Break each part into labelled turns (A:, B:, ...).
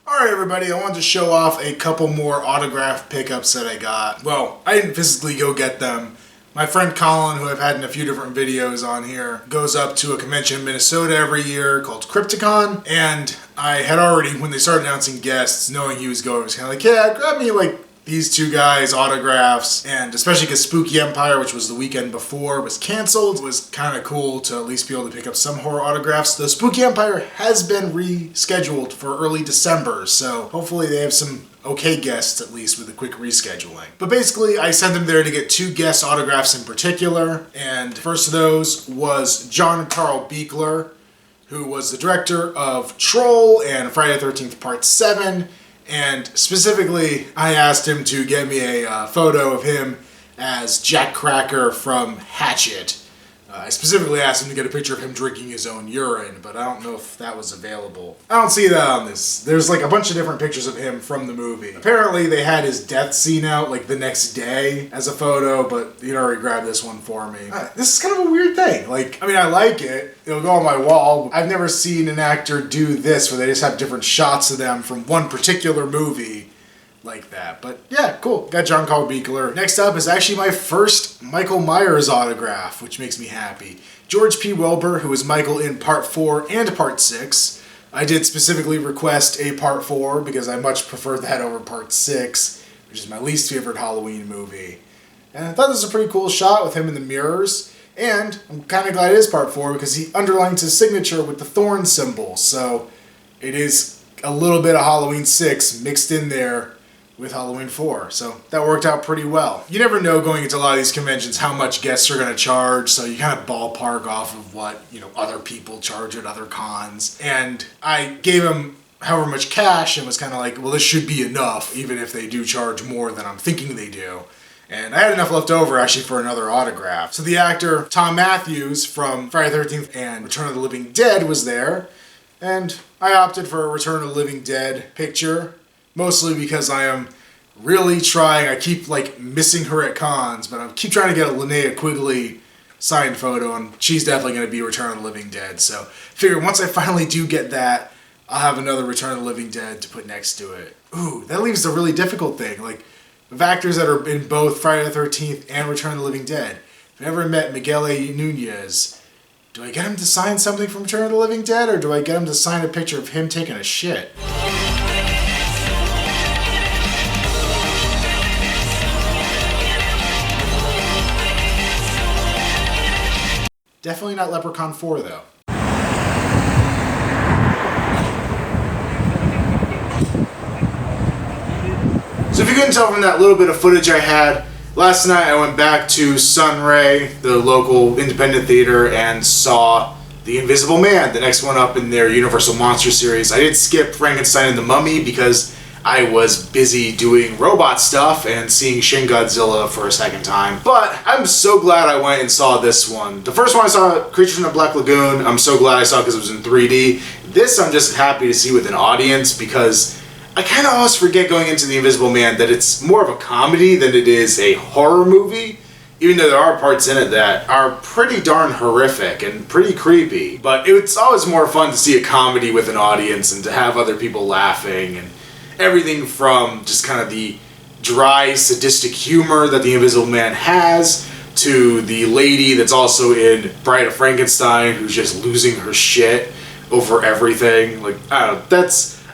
A: Alright everybody, I wanted to show off a couple more autograph pickups that I got. Well, I didn't physically go get them. My friend Colin, who I've had in a few different videos on here, goes up to a convention in Minnesota every year called Crypticon, and I had already, when they started announcing guests, knowing he was going, I was kind of like, yeah, grab me like these two guys' autographs, and especially because Spooky Empire, which was the weekend before, was canceled, it was kind of cool to at least be able to pick up some horror autographs. The Spooky Empire has been rescheduled for early December, so hopefully they have some okay guests at least with a quick rescheduling. But basically, I sent them there to get two guest autographs in particular, and first of those was John Carl Buechler, who was the director of Troll and Friday the 13th Part 7, and specifically, I asked him to get me a photo of him as Jack Cracker from Hatchet. I specifically asked him to get a picture of him drinking his own urine, but I don't know if that was available. I don't see that on this. There's like a bunch of different pictures of him from the movie. Apparently they had his death scene out like the next day as a photo, but he'd already grabbed this one for me. This is kind of a weird thing. Like, I mean, I like it. It'll go on my wall. I've never seen an actor do this where they just have different shots of them from one particular movie like that. But yeah, cool. Got John Carl Buechler. Next up is actually my first Michael Myers autograph, which makes me happy. George P. Wilbur, who was Michael in Part 4 and Part 6. I did specifically request a Part 4 because I much prefer that over Part 6, which is my least favorite Halloween movie. And I thought this was a pretty cool shot with him in the mirrors. And I'm kind of glad it is Part 4 because he underlines his signature with the thorn symbol. So it is a little bit of Halloween 6 mixed in there with Halloween 4, so that worked out pretty well. You never know going into a lot of these conventions how much guests are going to charge, so you kind of ballpark off of what, other people charge at other cons. And I gave him however much cash and was kind of like, well, this should be enough, even if they do charge more than I'm thinking they do. And I had enough left over actually for another autograph. So the actor Tom Matthews from Friday the 13th and Return of the Living Dead was there, and I opted for a Return of the Living Dead picture. Mostly because I am really trying, I keep missing her at cons, but I keep trying to get a Linnea Quigley signed photo, and she's definitely going to be Return of the Living Dead. So figure once I finally do get that, I'll have another Return of the Living Dead to put next to it. Ooh, that leaves a really difficult thing. Like, of actors that are in both Friday the 13th and Return of the Living Dead, if I've ever met Miguel A. Nunez, do I get him to sign something from Return of the Living Dead, or do I get him to sign a picture of him taking a shit? Definitely not Leprechaun 4, though. So if you couldn't tell from that little bit of footage I had, last night I went back to Sunray, the local independent theater, and saw The Invisible Man, the next one up in their Universal Monster series. I did skip Frankenstein and the Mummy because I was busy doing robot stuff and seeing Shin Godzilla for a second time. But I'm so glad I went and saw this one. The first one I saw, Creatures from the Black Lagoon, I'm so glad I saw because it was in 3D. This I'm just happy to see with an audience because I kind of always forget going into The Invisible Man that it's more of a comedy than it is a horror movie. Even though there are parts in it that are pretty darn horrific and pretty creepy. But it's always more fun to see a comedy with an audience and to have other people laughing and everything from just kind of the dry, sadistic humor that the Invisible Man has to the lady that's also in Bride of Frankenstein who's just losing her shit over everything. Like, I don't know,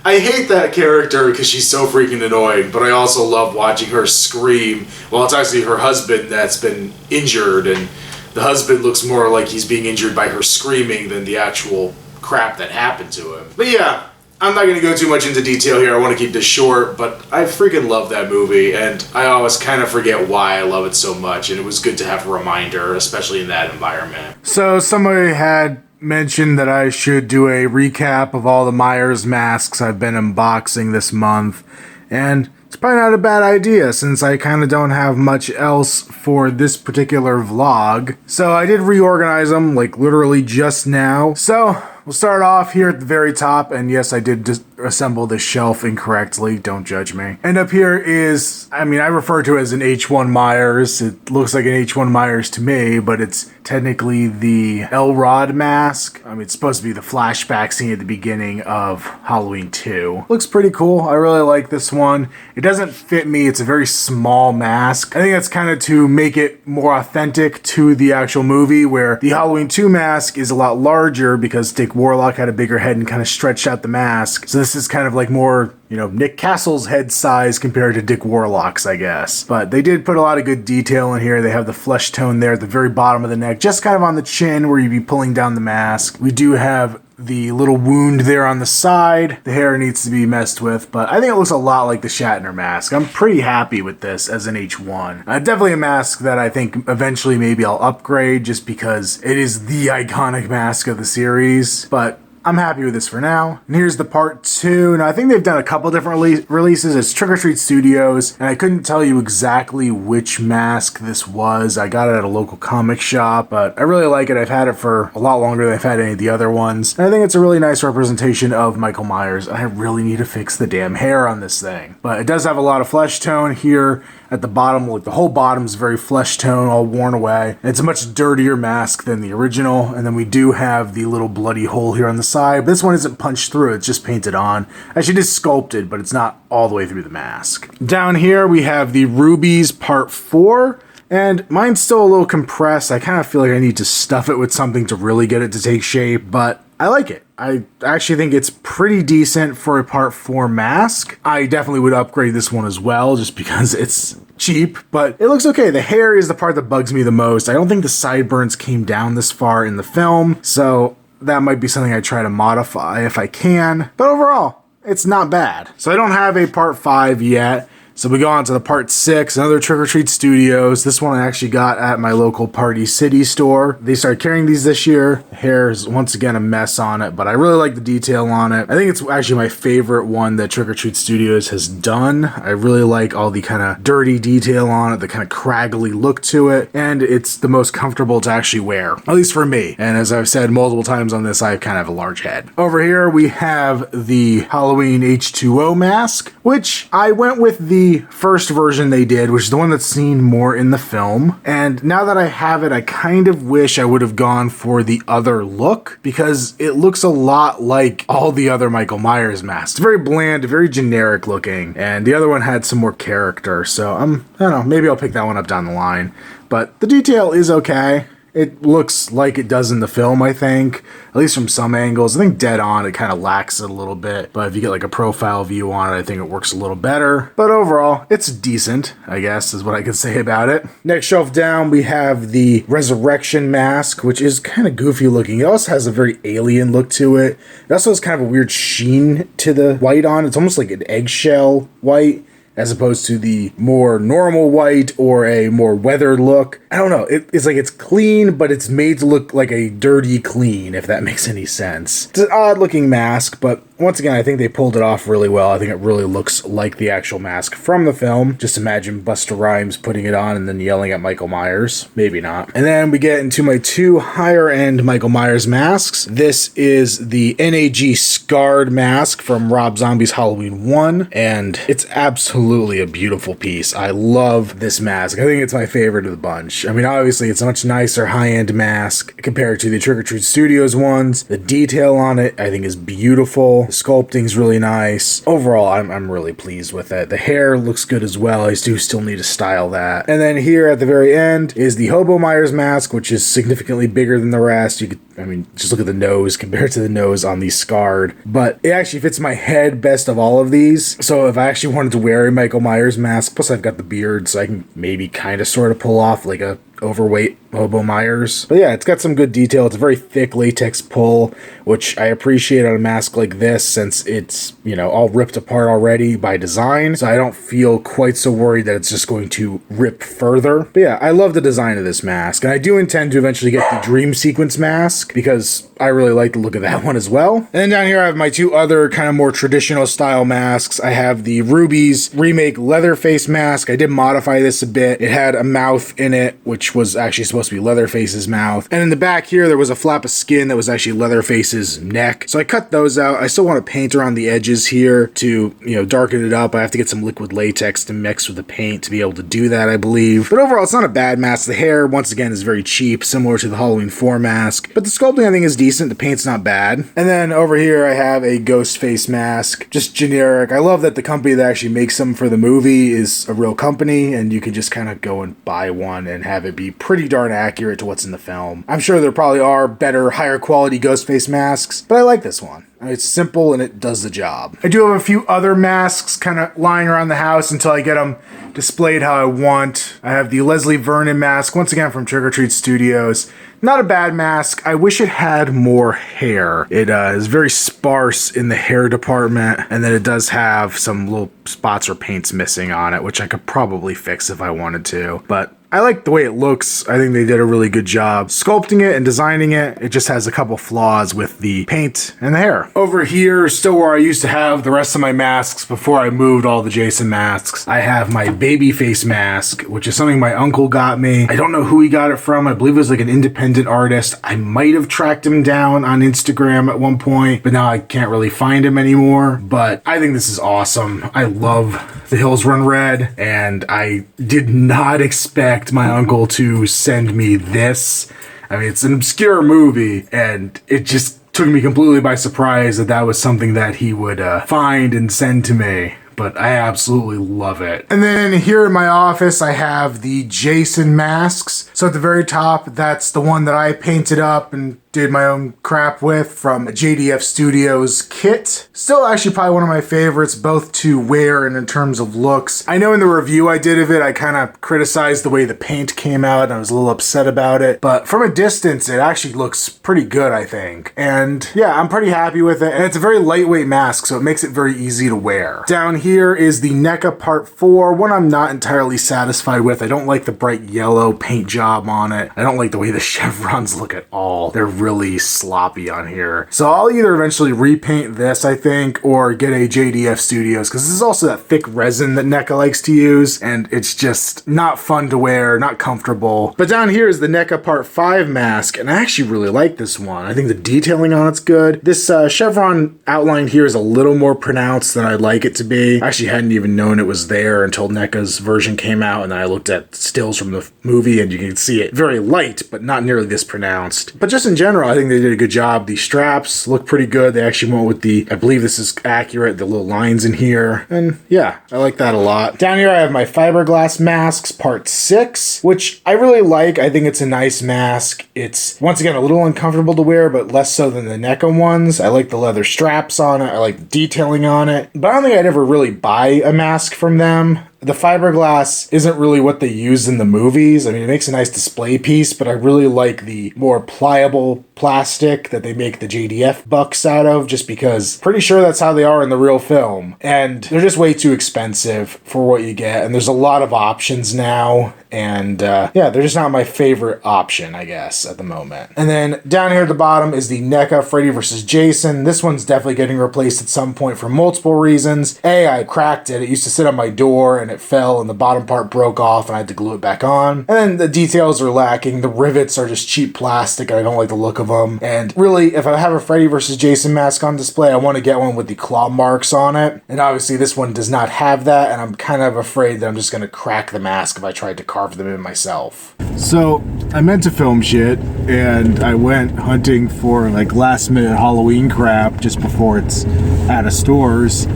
A: I hate that character because she's so freaking annoying, but I also love watching her scream while it's actually her husband that's been injured, and the husband looks more like he's being injured by her screaming than the actual crap that happened to him. But yeah, I'm not going to go too much into detail here. I want to keep this short, but I freaking love that movie, and I always kind of forget why I love it so much, and it was good to have a reminder, especially in that environment. So somebody had mentioned that I should do a recap of all the Myers masks I've been unboxing this month, and it's probably not a bad idea since I kind of don't have much else for this particular vlog. So I did reorganize them, like literally just now. So we'll start off here at the very top, and yes, I did assemble this shelf incorrectly, don't judge me. And up here is, I refer to it as an H1 Myers. It looks like an H1 Myers to me, but it's technically the Elrod mask. It's supposed to be the flashback scene at the beginning of Halloween 2. Looks pretty cool. I really like this one. It doesn't fit me. It's a very small mask. I think that's kind of to make it more authentic to the actual movie, where the Halloween 2 mask is a lot larger because Dick Warlock had a bigger head and kind of stretched out the mask. So this is kind of like more, Nick Castle's head size compared to Dick Warlock's, I guess. But they did put a lot of good detail in here. They have the flesh tone there at the very bottom of the neck, just kind of on the chin where you'd be pulling down the mask. We do have the little wound there on the side. The hair needs to be messed with, but I think it looks a lot like the Shatner mask. I'm pretty happy with this as an H1. Definitely a mask that I think eventually maybe I'll upgrade just because it is the iconic mask of the series, but I'm happy with this for now. And here's the part 2. Now, I think they've done a couple different releases. It's Trick or Treat Studios, and I couldn't tell you exactly which mask this was. I got it at a local comic shop, but I really like it. I've had it for a lot longer than I've had any of the other ones. And I think it's a really nice representation of Michael Myers. I really need to fix the damn hair on this thing. But it does have a lot of flesh tone here at the bottom. Like, the whole bottom is very flesh tone, all worn away. And it's a much dirtier mask than the original. And then we do have the little bloody hole here on the side. But this one isn't punched through, it's just painted on. Actually, it is sculpted, but it's not all the way through the mask. Down here, we have the Rubies Part 4. And mine's still a little compressed. I kind of feel like I need to stuff it with something to really get it to take shape, but I like it. I actually think it's pretty decent for a Part 4 mask. I definitely would upgrade this one as well, just because it's cheap, but it looks okay. The hair is the part that bugs me the most. I don't think the sideburns came down this far in the film, so that might be something I try to modify if I can. But overall, it's not bad. So I don't have a Part 5 yet. So we go on to the Part 6, another Trick or Treat Studios. This one I actually got at my local Party City store. They started carrying these this year. The hair is once again a mess on it, but I really like the detail on it. I think it's actually my favorite one that Trick or Treat Studios has done. I really like all the kind of dirty detail on it, the kind of craggly look to it, and it's the most comfortable to actually wear, at least for me. And as I've said multiple times on this, I kind of have a large head. Over here we have the Halloween H2O mask, which I went with the first version they did, which is the one that's seen more in the film. And now that I have it, I kind of wish I would have gone for the other look, because it looks a lot like all the other Michael Myers masks. It's very bland, very generic looking, and the other one had some more character. So I don't know, maybe I'll pick that one up down the line. But the detail is okay. It looks like it does in the film, I think, at least from some angles. I think dead on, it kind of lacks it a little bit, but if you get like a profile view on it, I think it works a little better. But overall, it's decent, I guess, is what I could say about it. Next shelf down, we have the Resurrection mask, which is kind of goofy looking. It also has a very alien look to it. It also has kind of a weird sheen to the white on. It's almost like an eggshell white, as opposed to the more normal white or a more weathered look. I don't know, it's like it's clean, but it's made to look like a dirty clean, if that makes any sense. It's an odd looking mask, but once again, I think they pulled it off really well. I think it really looks like the actual mask from the film. Just imagine Busta Rhymes putting it on and then yelling at Michael Myers. Maybe not. And then we get into my two higher end Michael Myers masks. This is the NAG Scarred mask from Rob Zombie's Halloween 1, and it's absolutely a beautiful piece. I love this mask. I think it's my favorite of the bunch. I mean, obviously, it's a much nicer high-end mask compared to the Trick or Treat Studios ones. The detail on it, I think, is beautiful. The sculpting's really nice. Overall, I'm really pleased with it. The hair looks good as well. I do still need to style that. And then here at the very end is the Hobo Myers mask, which is significantly bigger than the rest. You could, I mean, just look at the nose compared to the nose on the Scarred. But it actually fits my head best of all of these. So if I actually wanted to wear a Michael Myers mask, plus I've got the beard, so I can maybe kind of sort of pull off like a overweight Hobo Myers. But yeah, it's got some good detail. It's a very thick latex pull, which I appreciate on a mask like this, since it's, you know, all ripped apart already by design. So I don't feel quite so worried that it's just going to rip further. But yeah, I love the design of this mask. And I do intend to eventually get the Dream Sequence mask, because I really like the look of that one as well. And then down here I have my two other kind of more traditional style masks. I have the Rubies Remake Leatherface mask. I did modify this a bit. It had a mouth in it, which which was actually supposed to be Leatherface's mouth. And in the back here, there was a flap of skin that was actually Leatherface's neck. So I cut those out. I still want to paint around the edges here to, you know, darken it up. I have to get some liquid latex to mix with the paint to be able to do that, I believe. But overall, it's not a bad mask. The hair, once again, is very cheap, similar to the Halloween 4 mask. But the sculpting, I think, is decent. The paint's not bad. And then over here, I have a ghost face mask. Just generic. I love that the company that actually makes them for the movie is a real company, and you can just kind of go and buy one and have it be pretty darn accurate to what's in the film. I'm sure there probably are better, higher quality ghost face masks, but I like this one. It's simple and it does the job. I do have a few other masks kind of lying around the house until I get them displayed how I want. I have the Leslie Vernon mask, once again from Trick or Treat Studios. Not a bad mask. I wish it had more hair. It is very sparse in the hair department, and then it does have some little spots or paints missing on it, which I could probably fix if I wanted to. But I like the way it looks. I think they did a really good job sculpting it and designing it. It just has a couple flaws with the paint and the hair. Over here, still where I used to have the rest of my masks before I moved all the Jason masks, I have my baby face mask, which is something my uncle got me. I don't know who he got it from. I believe it was like an independent artist. I might have tracked him down on Instagram at one point, but now I can't really find him anymore. But I think this is awesome. I love The Hills Run Red, and I did not expect my uncle to send me this. I mean, it's an obscure movie, and it just took me completely by surprise that that was something that he would find and send to me. But I absolutely love it. And then here in my office, I have the Jason masks. So at the very top, that's the one that I painted up and did my own crap with from JDF Studios kit. Still actually probably one of my favorites, both to wear and in terms of looks. I know in the review I did of it, I kind of criticized the way the paint came out and I was a little upset about it. But from a distance, it actually looks pretty good, I think. And yeah, I'm pretty happy with it. And it's a very lightweight mask, so it makes it very easy to wear. Down here is the NECA Part 4, one I'm not entirely satisfied with. I don't like the bright yellow paint job on it. I don't like the way the chevrons look at all. They're really sloppy on here. So I'll either eventually repaint this, I think, or get a JDF Studios, because this is also that thick resin that NECA likes to use, and it's just not fun to wear, not comfortable. But down here is the NECA Part 5 mask, and I actually really like this one. I think the detailing on it's good. This chevron outline here is a little more pronounced than I'd like it to be. I actually hadn't even known it was there until NECA's version came out, and then I looked at stills from the movie, and you can see it very light, but not nearly this pronounced. But just in general, I think they did a good job. The straps look pretty good. They actually went with the, I believe this is accurate, the little lines in here. And yeah, I like that a lot. Down here I have my fiberglass masks, part 6, which I really like. I think it's a nice mask. It's, once again, a little uncomfortable to wear, but less so than the NECA ones. I like the leather straps on it. I like the detailing on it. But I don't think I'd ever really buy a mask from them. The fiberglass isn't really what they use in the movies. I mean, it makes a nice display piece, but I really like the more pliable plastic that they make the JDF bucks out of, just because pretty sure that's how they are in the real film. And they're just way too expensive for what you get. And there's a lot of options now. And yeah, they're just not my favorite option, I guess, at the moment. And then down here at the bottom is the NECA Freddy vs. Jason. This one's definitely getting replaced at some point for multiple reasons. A, I cracked it. It used to sit on my door and it fell and the bottom part broke off and I had to glue it back on. And then the details are lacking. The rivets are just cheap plastic and I don't like the look of them. And really, if I have a Freddy vs. Jason mask on display, I want to get one with the claw marks on it. And obviously this one does not have that, and I'm kind of afraid that I'm just going to crack the mask if I tried to carve them in myself. So I meant to film shit and I went hunting for like last minute Halloween crap just before it's out of stores,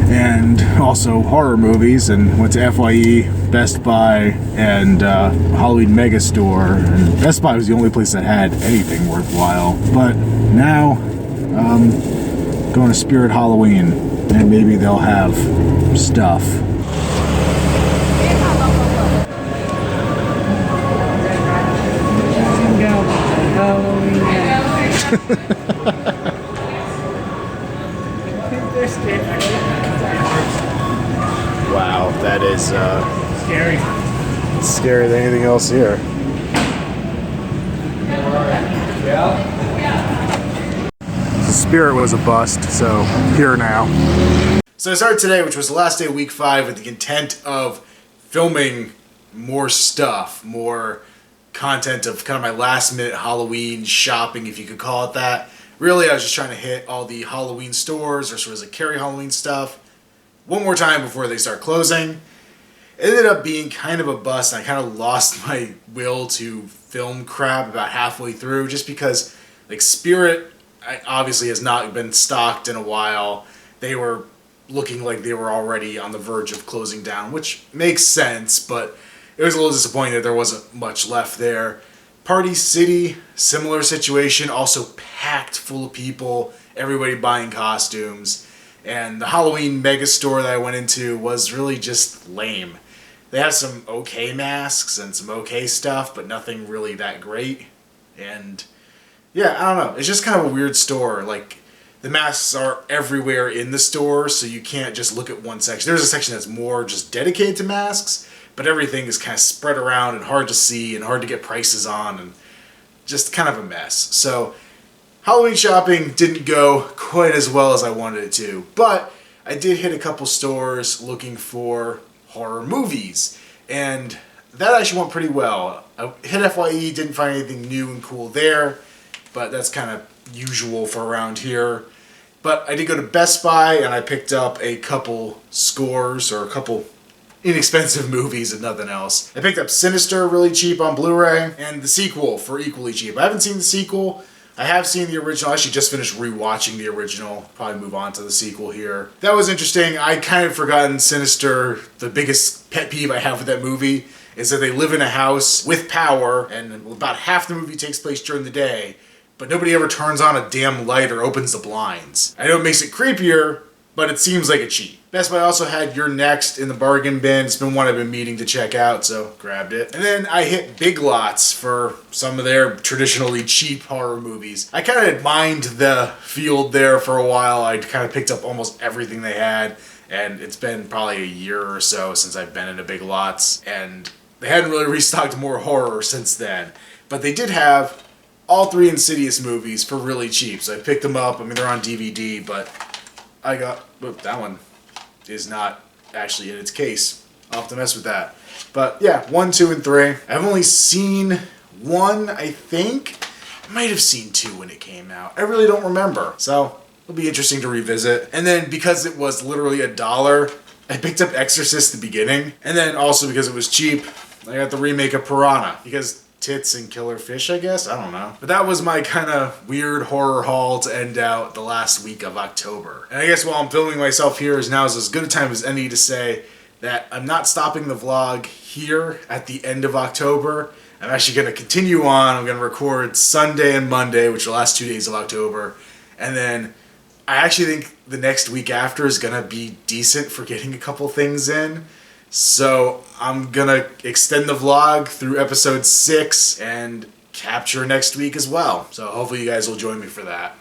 A: and also horror movies, and went to FYE, Best Buy, and Halloween Megastore. And Best Buy was the only place that had anything worthwhile. But now, going to Spirit Halloween, and maybe they'll have stuff. Wow, that is scary. It's scarier than anything else here. The Spirit was a bust, so here now. So I started today, which was the last day of week 5, with the intent of filming more stuff, more content of kind of my last minute Halloween shopping, if you could call it that. Really, I was just trying to hit all the Halloween stores or sort of like carry Halloween stuff one more time before they start closing. It ended up being kind of a bust, and I kind of lost my will to film crap about halfway through, just because like Spirit obviously has not been stocked in a while. They were looking like they were already on the verge of closing down, which makes sense, but it was a little disappointing that there wasn't much left there. Party City, similar situation, also packed full of people, everybody buying costumes. And the Halloween mega store that I went into was really just lame. They have some okay masks and some okay stuff, but nothing really that great. And yeah, I don't know. It's just kind of a weird store. Like, the masks are everywhere in the store, so you can't just look at one section. There's a section that's more just dedicated to masks, but everything is kind of spread around and hard to see and hard to get prices on and just kind of a mess. So Halloween shopping didn't go quite as well as I wanted it to, but I did hit a couple stores looking for horror movies, and that actually went pretty well. I hit FYE, didn't find anything new and cool there, but that's kind of usual for around here. But I did go to Best Buy and I picked up a couple scores or a couple inexpensive movies and nothing else. I picked up Sinister really cheap on Blu-ray and the sequel for equally cheap. I haven't seen the sequel. I have seen the original. I actually just finished rewatching the original. Probably move on to the sequel here. That was interesting. I kind of forgotten Sinister. The biggest pet peeve I have with that movie is that they live in a house with power and about half the movie takes place during the day, but nobody ever turns on a damn light or opens the blinds. I know it makes it creepier, but it seems like a cheat. Best Buy also had You're Next in the bargain bin. It's been one I've been meaning to check out, so grabbed it. And then I hit Big Lots for some of their traditionally cheap horror movies. I kind of mined the field there for a while. I kind of picked up almost everything they had, and it's been probably a year or so since I've been into Big Lots, and they hadn't really restocked more horror since then. But they did have all 3 Insidious movies for really cheap, so I picked them up. I mean, they're on DVD, but I got... Whoop, that one is not actually in its case. I'll have to mess with that. But yeah, 1, 2, and 3. I've only seen 1, I think. I might have seen 2 when it came out. I really don't remember. So it'll be interesting to revisit. And then because it was literally $1, I picked up Exorcist the beginning. And then also because it was cheap, I got the remake of Piranha. Because tits and killer fish, I guess? I don't know. But that was my kind of weird horror haul to end out the last week of October. And I guess while I'm filming myself here, now is as good a time as any to say that I'm not stopping the vlog here at the end of October. I'm actually going to continue on. I'm going to record Sunday and Monday, which are the last 2 days of October. And then I actually think the next week after is going to be decent for getting a couple things in. So I'm gonna extend the vlog through episode 6 and capture next week as well. So hopefully you guys will join me for that.